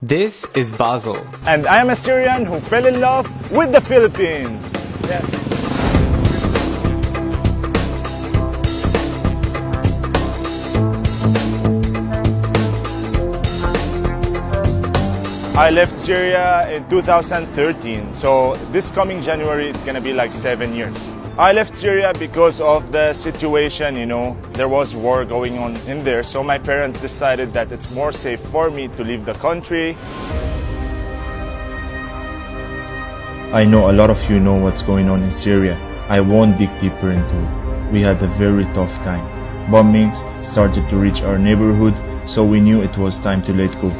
This is Basel. And I am a Syrian who fell in love with the Philippines. Yeah. I left Syria in 2013, so this coming January it's gonna be like 7 years. I left Syria because of the situation, there was war going on in there, so my parents decided that it's more safe for me to leave the country. I know a lot of you know what's going on in Syria. I won't dig deeper into it. We had a very tough time. Bombings started to reach our neighborhood, so we knew it was time to let go.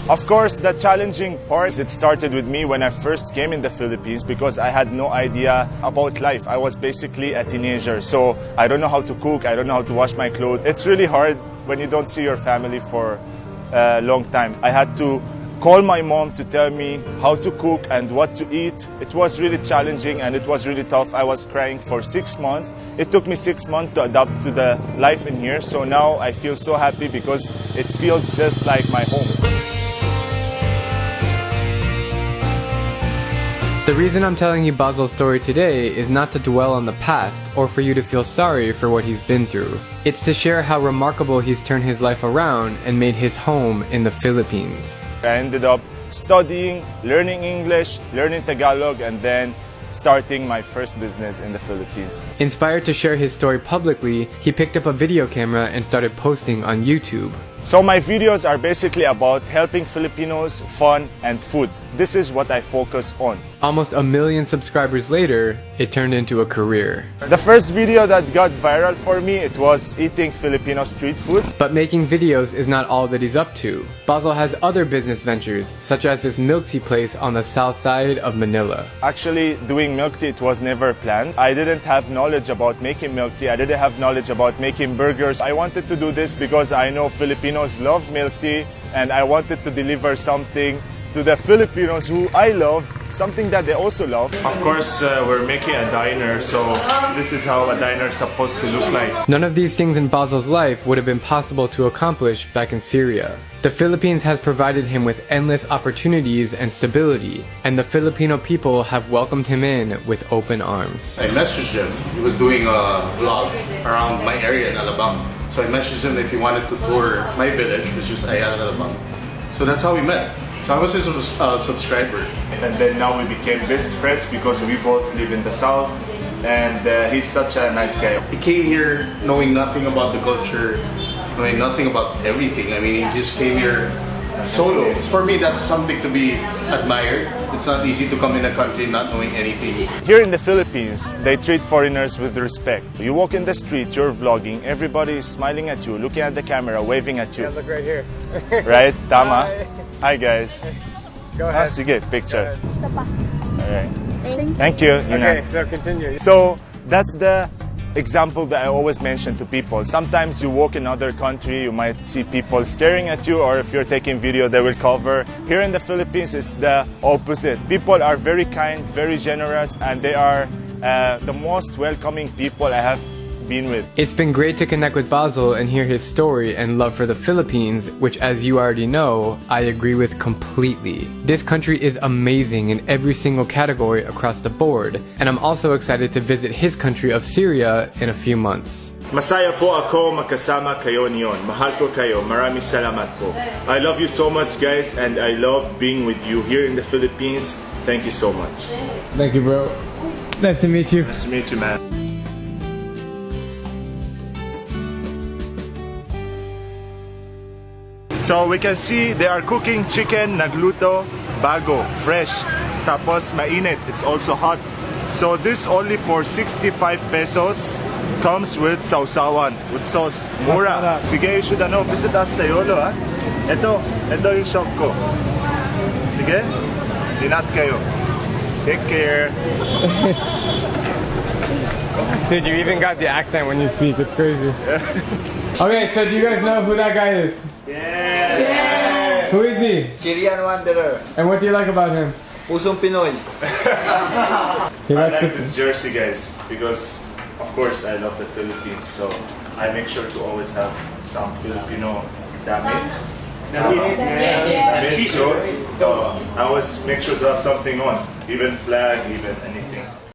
Of course, the challenging part, it started with me when I first came in the Philippines because I had no idea about life. I was basically a teenager, so I don't know how to cook, I don't know how to wash my clothes. It's really hard when you don't see your family for a long time. I had to call my mom to tell me how to cook and what to eat. It was really challenging and it was really tough. I was crying for 6 months. It took me 6 months to adapt to the life in here, so now I feel so happy because it feels just like my home. The reason I'm telling you Basel's story today is not to dwell on the past or for you to feel sorry for what he's been through. It's to share how remarkable he's turned his life around and made his home in the Philippines. I ended up studying, learning English, learning Tagalog, and then starting my first business in the Philippines. Inspired to share his story publicly, he picked up a video camera and started posting on YouTube. So my videos are basically about helping Filipinos, fun, and food. This is what I focus on. Almost 1 million subscribers later, it turned into a career. The first video that got viral for me, it was eating Filipino street food. But making videos is not all that he's up to. Basel has other business ventures, such as his milk tea place on the south side of Manila. Actually, doing milk tea, it was never planned. I didn't have knowledge about making milk tea. I didn't have knowledge about making burgers. I wanted to do this because I know Filipinos love milk tea, and I wanted to deliver something to the Filipinos who I love, something that they also love. Of course, we're making a diner, so this is how a diner is supposed to look like. None of these things in Basel's life would have been possible to accomplish back in Syria. The Philippines has provided him with endless opportunities and stability, and the Filipino people have welcomed him in with open arms. I messaged him. He was doing a vlog around my area in Alabang. So I messaged him if he wanted to tour my village, which is Ayala, Alabang. So that's how we met. So I was his subscriber. And then now we became best friends because we both live in the south, and he's such a nice guy. He came here knowing nothing about the culture, knowing nothing about everything. I mean, he just came here solo. For me, that's something to be admired. It's not easy to come in a country not knowing anything. Here in the Philippines, they treat foreigners with respect. You walk in the street, you're vlogging, everybody is smiling at you, looking at the camera, waving at you. Yeah, look right here. Right? Tama? Hi guys. Go ahead. Sige, picture. Alright. Thank you. Okay, so continue. So that's the example that I always mention to people. Sometimes you walk in another country, you might see people staring at you, or if you're taking video, they will cover. Here in the Philippines, it's the opposite. People are very kind, very generous, and they are the most welcoming people I have been with. It's been great to connect with Basel and hear his story and love for the Philippines, which, as you already know, I agree with completely. This country is amazing in every single category across the board, and I'm also excited to visit his country of Syria in a few months. Masaya po ako magkasama kayo niyon. Mahal ko kayo. Maraming salamat po. I love you so much, guys, and I love being with you here in the Philippines. Thank you so much. Thank you, bro. Nice to meet you. Nice to meet you, man. So we can see they are cooking chicken, nagluto, bago, fresh. Tapos mainit, it's also hot. So this only for 65 pesos. Comes with sausawan, with sauce. Mura. Sige, you should visit us sa Yolo, ha? Ito yung shop ko. Sige, dinat kayo. Take care. Dude, you even got the accent when you speak. It's crazy. Okay, so do you guys know who that guy is? Yeah. Who is he? Syrian Wanderer. And what do you like about him? Pusong Pinoy. I He likes like to- this jersey, guys, because of course I love the Philippines, so I make sure to always have some Filipino damit. Damit clothes. I always make sure to have something on, even flag, even anything.